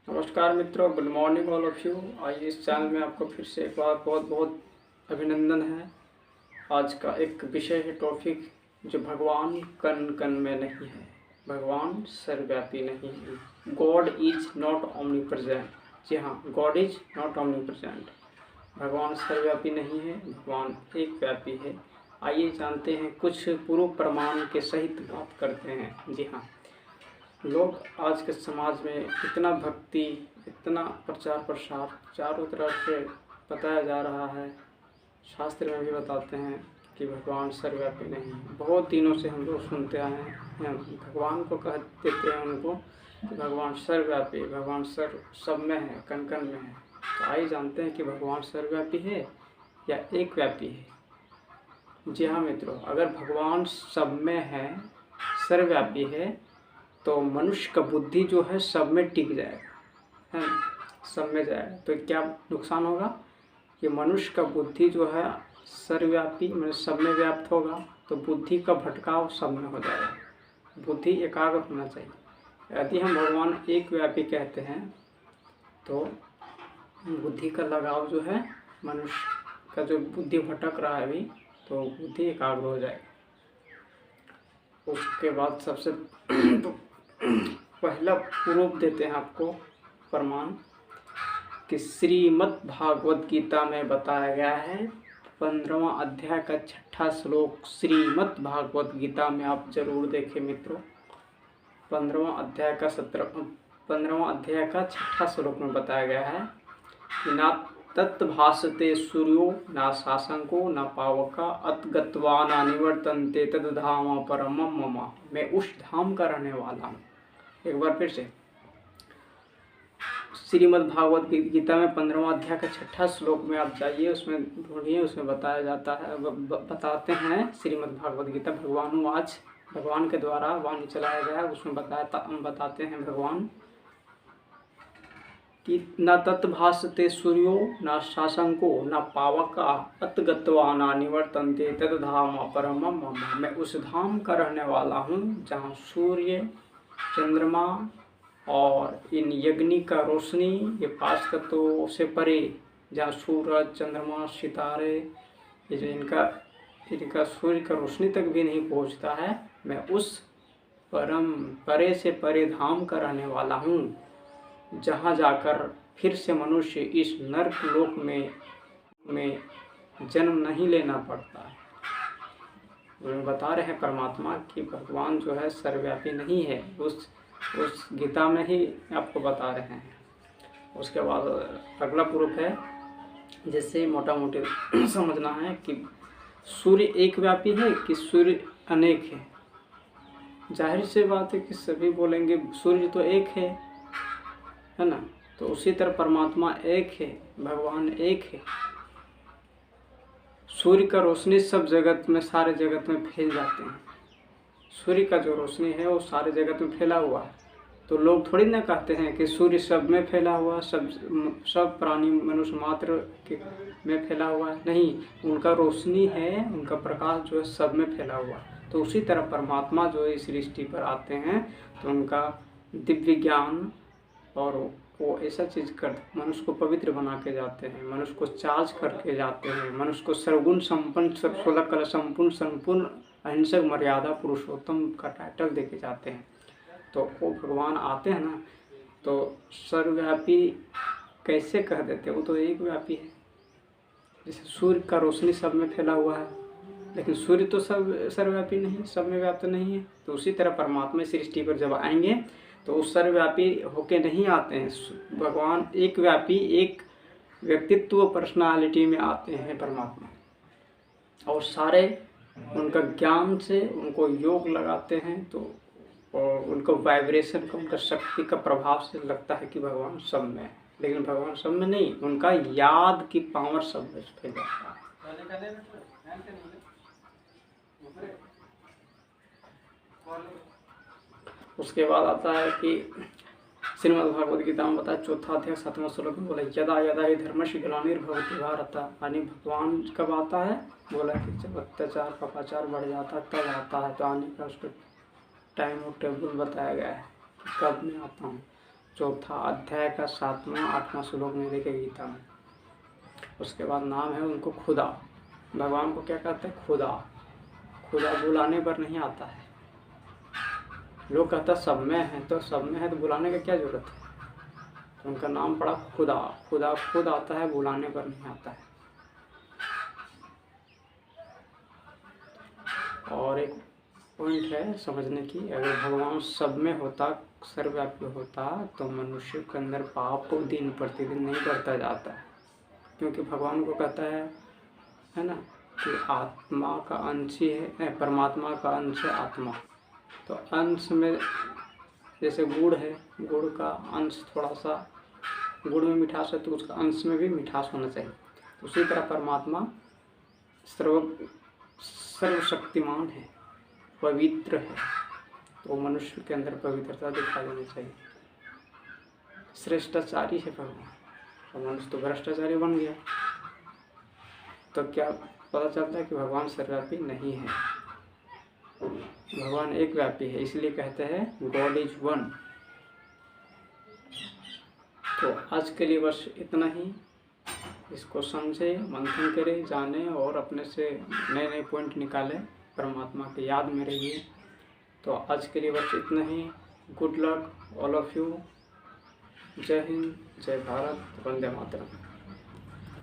नमस्कार मित्रों, good morning all of you. आइए इस चैनल में आपको फिर से एक बार बहुत बहुत अभिनंदन है। आज का एक विषय है, टॉपिक, जो भगवान कण कण में नहीं है, भगवान सर्वव्यापी नहीं है। God is not omnipresent. जी हाँ, गॉड इज नॉट ओमनीप्रेजेंट। भगवान सर्वव्यापी नहीं है, भगवान एक व्यापी है। आइए जानते हैं, कुछ पूर्व प्रमाण के सहित बात करते हैं। जी हाँ, लोग आज के समाज में इतना भक्ति, इतना प्रचार प्रसार चारों तरफ से बताया जा रहा है, शास्त्र में भी बताते हैं कि भगवान सर्वव्यापी नहीं है। बहुत दिनों से हम लोग सुनते आए हैं, भगवान को कह देते हैं उनको कि भगवान सर्वव्यापी, भगवान सब में है, कण कण में है। तो आइए जानते हैं कि भगवान सर्वव्यापी है या एक व्यापी है। जी हाँ मित्रों, अगर भगवान सब में है, सर्वव्यापी है, तो मनुष्य का बुद्धि जो है सब में टिक जाएगा, है ना, सब में जाएगा। तो क्या नुकसान होगा कि मनुष्य का बुद्धि जो है सर्वव्यापी मतलब सब में व्याप्त होगा, तो बुद्धि का भटकाव सब में हो जाएगा। बुद्धि एकाग्र होना चाहिए। यदि हम भगवान एक व्यापी कहते हैं तो बुद्धि का लगाव जो है, मनुष्य का जो बुद्धि भटक रहा है अभी, तो बुद्धि एकाग्र हो जाएगी। उसके बाद सबसे पहला प्रूफ देते हैं आपको प्रमाण कि श्रीमद् भागवत गीता में बताया गया है, 15वां अध्याय का 6ठा श्लोक। श्रीमद् भागवत गीता में आप जरूर देखें मित्रों, 15वां अध्याय का 6ठा श्लोक में बताया गया है कि ना तत्भासते सूर्यो ना शासंको ना पावका अत गत्वा ना निवर्तन्ते तद धाम परमम मम। मैं उस धाम का रहने वाला हूँ। एक बार फिर से, श्रीमद् भागवत गीता में 15वां अध्याय का 6ठा श्लोक में आप जाइए, उसमें ढूंढिए, उसमें बताया जाता है, बताते हैं श्रीमद् भागवत गीता भगवान के द्वारा वाणी चलाया गया है। उसमें बताते हैं भगवान कि न तत्भासते सूर्यो न शासंको न पावका अत गत्वा न निवर्तन्ते तद धाम परमम मम। मैं उस धाम का रहने वाला हूँ जहाँ सूर्य, चंद्रमा और इन यज्ञ का रोशनी, ये 5 तत्वों से परे, जहाँ सूरज, चंद्रमा, सितारे, ये जो इनका सूर्य का रोशनी तक भी नहीं पहुँचता है, मैं उस परम परे से परे धाम का रहने वाला हूँ, जहाँ जाकर फिर से मनुष्य इस नरक लोक में जन्म नहीं लेना पड़ता है। वो बता रहे हैं परमात्मा कि भगवान जो है सर्वव्यापी नहीं है, उस गीता में ही आपको बता रहे हैं। उसके बाद अगला प्रूफ है, जैसे मोटा मोटी समझना है कि सूर्य एक व्यापी है कि सूर्य अनेक है। जाहिर सी बात है कि सभी बोलेंगे सूर्य तो एक है ना। तो उसी तरह परमात्मा एक है, भगवान एक है। सूर्य का रोशनी सब जगत में, सारे जगत में फैल जाते हैं। सूर्य का जो रोशनी है वो सारे जगत में फैला हुआ है। तो लोग थोड़ी ना कहते हैं कि सूर्य सब में फैला हुआ, सब प्राणी मनुष्य मात्र में फैला हुआ है। नहीं, उनका रोशनी है, उनका प्रकाश जो है सब में फैला हुआ है। तो उसी तरह परमात्मा जो इस सृष्टि पर आते हैं तो उनका दिव्य ज्ञान और वो ऐसा चीज़ कर मनुष्य को पवित्र बना के जाते हैं, मनुष्य को चार्ज करके जाते हैं, मनुष्य को सर्वगुण संपन्न, 16 कला संपूर्ण अहिंसक मर्यादा पुरुषोत्तम का टाइटल देके जाते हैं। तो वो भगवान आते हैं ना, तो सर्वव्यापी कैसे कह देते, वो तो एक व्यापी है। जैसे सूर्य का रोशनी सब में फैला हुआ है, लेकिन सूर्य तो सर्वव्यापी नहीं, सब में व्याप्त नहीं है। तो उसी तरह परमात्मा सृष्टि पर जब आएंगे तो उस सर्वव्यापी होके नहीं आते हैं। भगवान एक व्यापी, एक व्यक्तित्व, पर्सनालिटी में आते हैं परमात्मा, और सारे उनका ज्ञान से उनको योग लगाते हैं, तो और उनको वाइब्रेशन का, उनका शक्ति का प्रभाव से लगता है कि भगवान सब में है। लेकिन भगवान सब में नहीं, उनका याद की पावर सब में फैल जाता है। उसके बाद आता है कि श्रीमद् भागवत गीता में बताया, 4था अध्याय 7वां श्लोक में बोला, यदा यदा ही धर्मस्य ग्लानिर्भवति भारत। यानी भगवान कब आता है, बोला कि जब अत्याचार पापाचार बढ़ जाता है तब आता है। तो आने का उसको टाइम और टेबल बताया गया है कि कब मैं आता हूँ। चौथा अध्याय का 7वां 8वां श्लोक में देखे गीता में। उसके बाद नाम है उनको खुदा। भगवान को क्या कहते हैं? खुदा। खुदा बुलाने पर नहीं आता है। लोग कहते हैं सब में है, तो सब में है तो बुलाने की क्या जरूरत है? तो उनका नाम पड़ा खुदा। खुदा खुद आता है, बुलाने पर नहीं आता है। और एक पॉइंट है समझने की, अगर भगवान सब में होता, सर्वव्यापी होता, तो मनुष्य के अंदर पाप दिन प्रतिदिन नहीं बढ़ता जाता है। क्योंकि भगवान को कहता है ना कि आत्मा का अंश ही है, परमात्मा का अंश है आत्मा। तो अंश में जैसे गुड़ है, गुड़ का अंश थोड़ा सा, गुड़ में मिठास है तो उसका अंश में भी मिठास होना चाहिए। उसी तरह परमात्मा सर्वशक्तिमान है, पवित्र है, तो मनुष्य के अंदर पवित्रता दिखाई देनी चाहिए। श्रेष्ठाचारी है भगवान, और मनुष्य तो भ्रष्टाचारी बन गया। तो क्या पता चलता है कि भगवान सर्वव्यापी नहीं है, भगवान एक व्यापी है। इसलिए कहते हैं गॉड इज वन। तो आज के लिए बस इतना ही। इसको समझे, मंथन करें, जाने और अपने से नए नए पॉइंट निकालें, परमात्मा की याद में रहिए। तो आज के लिए बस इतना ही। Good luck all of you. जय हिंद, जय भारत, वंदे मातरम।